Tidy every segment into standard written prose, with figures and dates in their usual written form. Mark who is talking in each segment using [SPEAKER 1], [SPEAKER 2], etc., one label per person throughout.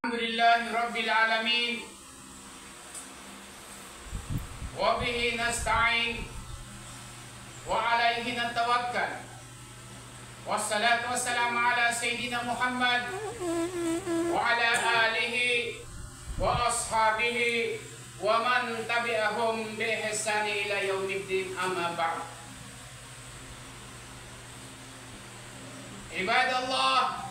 [SPEAKER 1] Alhamdulillahi Rabbil Alamin wa bihi nasta'in wa alayhi natawakkal wassalatu wassalamu ala Sayyidina Muhammad wa ala alihi wa ashabihi wa man tabi'ahum bi ihsani ila yaumiddin, amma ba'd. Ibadallah,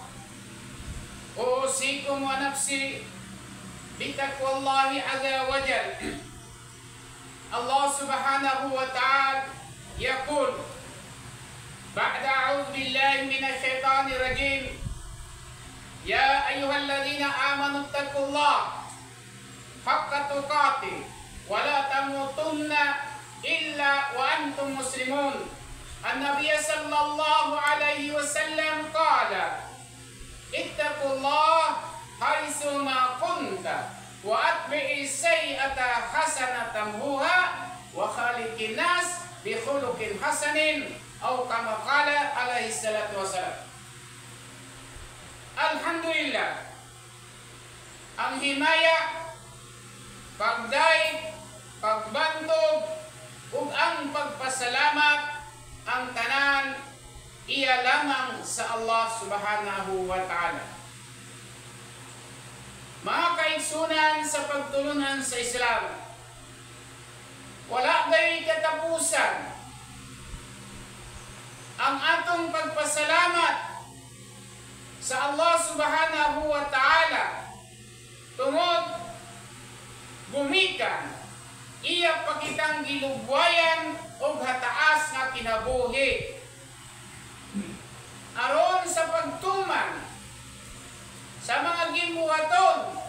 [SPEAKER 1] أوصيكم ونفسي بتقوى الله عز وجل. الله سبحانه وتعالى يقول بعد أعوذ بالله من الشيطان الرجيم: يا أيها الذين آمنوا اتقوا الله حق تقاته ولا تموتن إلا وأنتم مسلمون. النبي صلى الله عليه وسلم قال: اتقوا الله حيثما كنت واتبع السيئة حسنة تمحوها وخالق الناس بخلق حسن أو كما قال عليه الصلاة والسلام. Alhamdulillah, ang himaya, pagdaig, pagbantog ug ang pagpasalamat ang tanan iya lamang sa Allah subhanahu wa ta'ala. Mga kaigsunan sa pagtulunan sa Islam, wala gay katapusan ang atong pagpasalamat sa Allah subhanahu wa ta'ala tungod gumikan iya pakitang gilugwayan o hataas nga kinabuhi aron sa pagtuman sa mga gibuhaton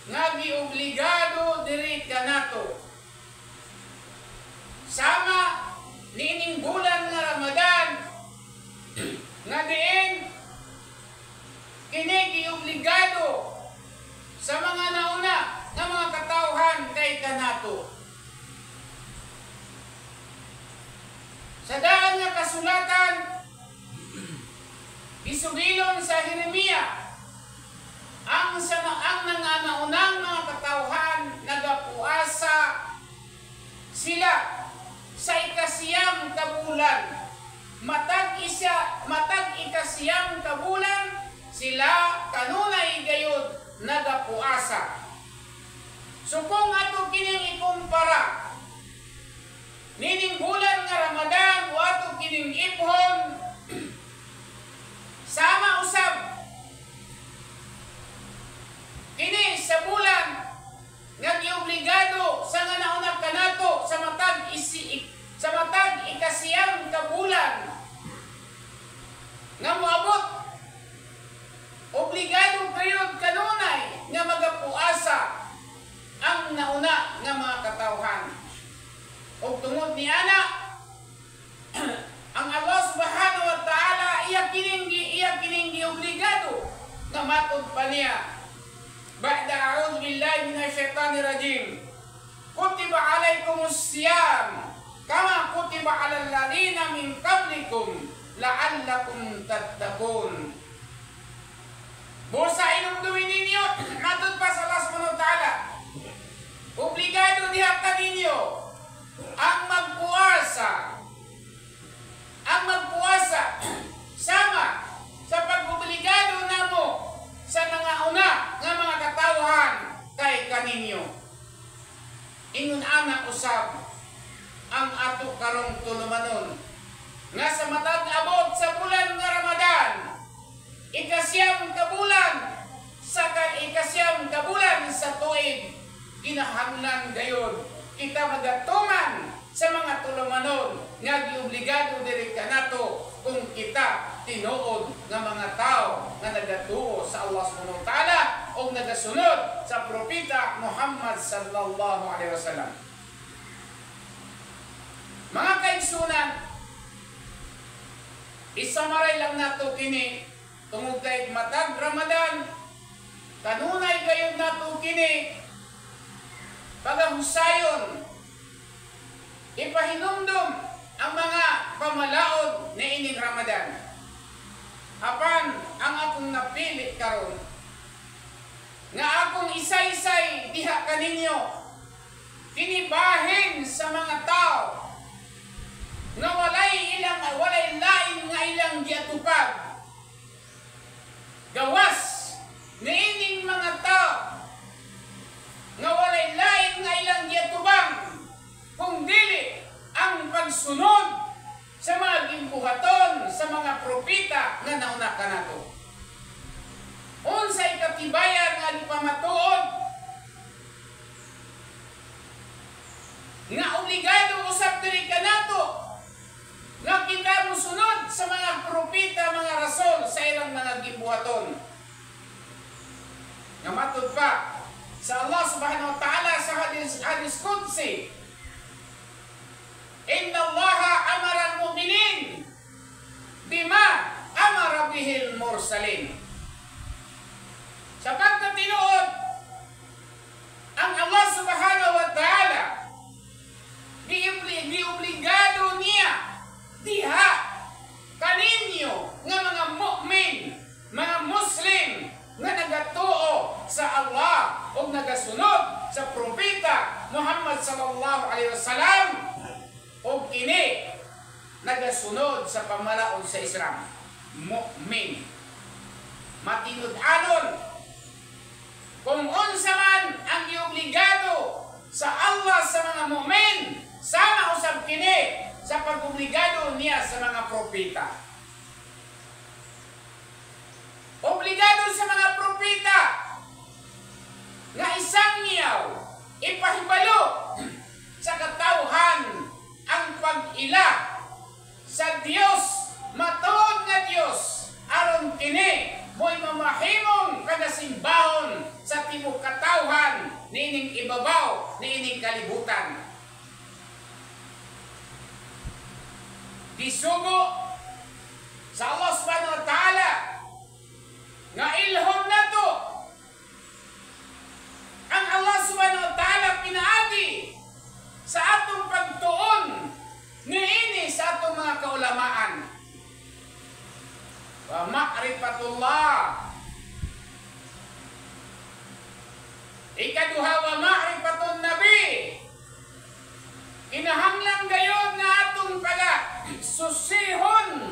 [SPEAKER 1] nga giobligado diri kanato sama niining bulan nga Ramadan nga diin kini giobligado sa mga nauna nga mga katawhan kay kanato. Sa daan nga kasulatan isugilon sa Jeremia ang nananaunang mga katawhan nagapuasa sila sa ikasiyam kabulan. Matag ikasiyam kabulan sila kanunay gayud nagapuasa. So kung ato kining ikumpara nining bulan nga Ramadan o ato kining iphon sama usab kini sa bulan nga giobligado sa nga nauna kanato sa matag ikasiyam ka bulan nga moabot obligado period kanunay nga magapuasa ang nauna nga mga katawhan. Og tungod ni ana ang Allah subhanahu wa ta'ala iya kining giobligado na matud pa niya. Ba'da a'udhu billahi minash shaitanir rajim. Kutiba alaykumus siyam kama kutiba alal ladina min qablikum la'allakum tattaqun. Busa inumdumin ninyo matud pa sa Allah subhanahu wa ta'ala. Obligado diha kaninyo ang magpuasa sama sa pag-obligado namo sa nangauna nga mga katawhan kay kaninyo. Ingon ana usab ang ato karong tulumanon nga sa matag abot sa bulan nga Ramadan ikasiyam kabulan sa tuig kinahanglan gayon kita magatuman sa mga tulumanon nga giobligado diri kanato kung kita tinuod nga mga tao nga nagatuo sa Allah subhanahu wa ta'ala o nagasunod sa propeta Muhammad sallallahu alaihi wasallam. Mga kaigsunan, isamaray lang nato kini tungod kay matag Ramadan kanunay gayud nato kini pagahusayon ipahinumdum ang mga pamalaod na ining Ramadan. Apan ang akong napili karon dugay diha kaninyo kinibahin sa mga tao nga walay lain nga ilang giatupag. Gawas niining mga tao nga walay lain nga ilang giatubang kung dili ang pagsunod sa mga gimbuhaton sa mga propita nga nauna kanato. Unsay katibayan nga ipamatuod nga obligado usab diri kanato nga kita musunod sa mga propita, mga rasul sa ilang mga gimbuhaton. Nga matud pa sa Allah subhanahu wa ta'ala sa hadis qudsi, Inna Allaha amara al-mu'minin bima amara bihil mursalin. Sa pagkatinuod, ang Allah subhanahu wa ta'ala diobligado niya diha kaninyo nga mga mu'min, mga muslim nga nagatuo sa Allah o nagasunod sa propeta Muhammad sallallahu alaihi wasallam o kini nagasunod sa pamalaod sa Islam. Mu'min, matinud-anon kung unsa man ang giobligado sa Allah sa mga mu'min, sama usab kini sa pag-obligado niya sa mga propeta. Obligado sa mga propeta nga isang niyaw ipahibalo sa katawhan ang pag-ila sa Dios, matuod nga Dios, aron kini mo'y mamahimong kanasimbahon sa tibuok katawhan niining ibabaw niining kalibutan. Disugo sa Allah subhanahu wa ta'ala nga ilhom na to ang Allah subhanahu wa ta'ala pinaagi sa atong pagtuon niini sa atong mga kaulamaan. Wa ma'rifatullah, ikaduha wa ma'rifatun nabi, kinahanglan gayon nga atong pala susihon